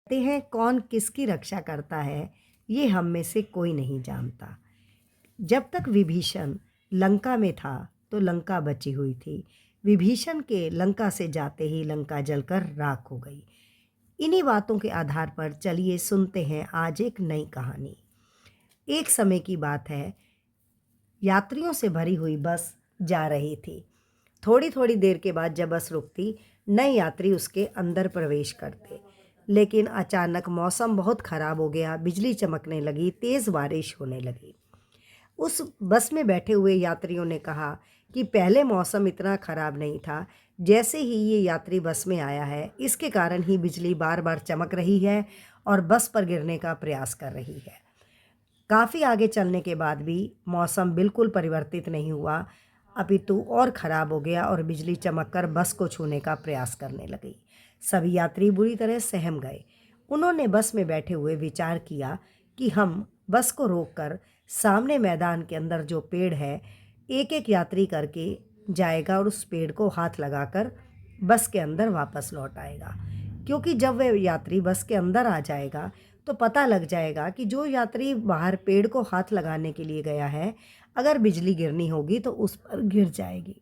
कहते हैं कौन किसकी रक्षा करता है, ये हम में से कोई नहीं जानता। जब तक विभीषण लंका में था तो लंका बची हुई थी। विभीषण के लंका से जाते ही लंका जलकर राख हो गई। इन्हीं बातों के आधार पर चलिए सुनते हैं आज एक नई कहानी। एक समय की बात है, यात्रियों से भरी हुई बस जा रही थी। थोड़ी थोड़ी देर के बाद जब बस रुकती, नए यात्री उसके अंदर प्रवेश करते। लेकिन अचानक मौसम बहुत ख़राब हो गया, बिजली चमकने लगी, तेज़ बारिश होने लगी। उस बस में बैठे हुए यात्रियों ने कहा कि पहले मौसम इतना ख़राब नहीं था, जैसे ही ये यात्री बस में आया है इसके कारण ही बिजली बार बार चमक रही है और बस पर गिरने का प्रयास कर रही है। काफ़ी आगे चलने के बाद भी मौसम बिल्कुल परिवर्तित नहीं हुआ, अपितु और ख़राब हो गया और बिजली चमककर बस को छूने का प्रयास करने लगी। सभी यात्री बुरी तरह सहम गए। उन्होंने बस में बैठे हुए विचार किया कि हम बस को रोककर सामने मैदान के अंदर जो पेड़ है, एक एक यात्री करके जाएगा और उस पेड़ को हाथ लगाकर बस के अंदर वापस लौट आएगा। क्योंकि जब वह यात्री बस के अंदर आ जाएगा तो पता लग जाएगा कि जो यात्री बाहर पेड़ को हाथ लगाने के लिए गया है, अगर बिजली गिरनी होगी तो उस पर गिर जाएगी।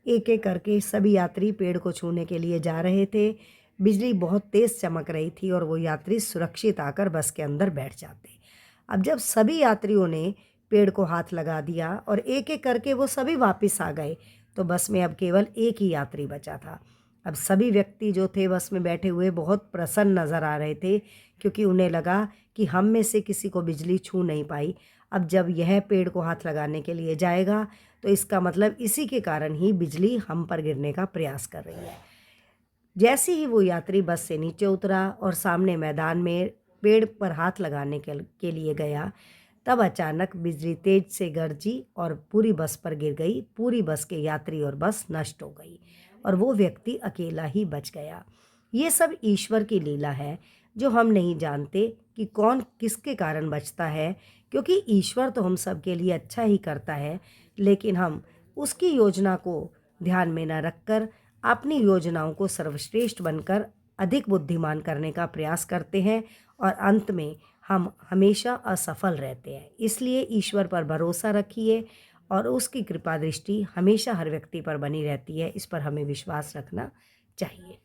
एक एक करके सभी यात्री पेड़ को छूने के लिए जा रहे थे। बिजली बहुत तेज़ चमक रही थी और वो यात्री सुरक्षित आकर बस के अंदर बैठ जाते। अब जब सभी यात्रियों ने पेड़ को हाथ लगा दिया और एक एक करके वो सभी वापस आ गए, तो बस में अब केवल एक ही यात्री बचा था। अब सभी व्यक्ति जो थे बस में बैठे हुए बहुत प्रसन्न नज़र आ रहे थे, क्योंकि उन्हें लगा कि हम में से किसी को बिजली छू नहीं पाई। अब जब यह पेड़ को हाथ लगाने के लिए जाएगा तो इसका मतलब इसी के कारण ही बिजली हम पर गिरने का प्रयास कर रही है। जैसे ही वो यात्री बस से नीचे उतरा और सामने मैदान में पेड़ पर हाथ लगाने के लिए गया, तब अचानक बिजली तेज से गरजी और पूरी बस पर गिर गई। पूरी बस के यात्री और बस नष्ट हो गई और वो व्यक्ति अकेला ही बच गया। ये सब ईश्वर की लीला है, जो हम नहीं जानते कि कौन किसके कारण बचता है, क्योंकि ईश्वर तो हम सब के लिए अच्छा ही करता है, लेकिन हम उसकी योजना को ध्यान में न रखकर अपनी योजनाओं को सर्वश्रेष्ठ बनकर अधिक बुद्धिमान करने का प्रयास करते हैं और अंत में हम हमेशा असफल रहते हैं। इसलिए ईश्वर पर भरोसा रखिए और उसकी कृपा दृष्टि हमेशा हर व्यक्ति पर बनी रहती है। इस पर हमें विश्वास रखना चाहिए।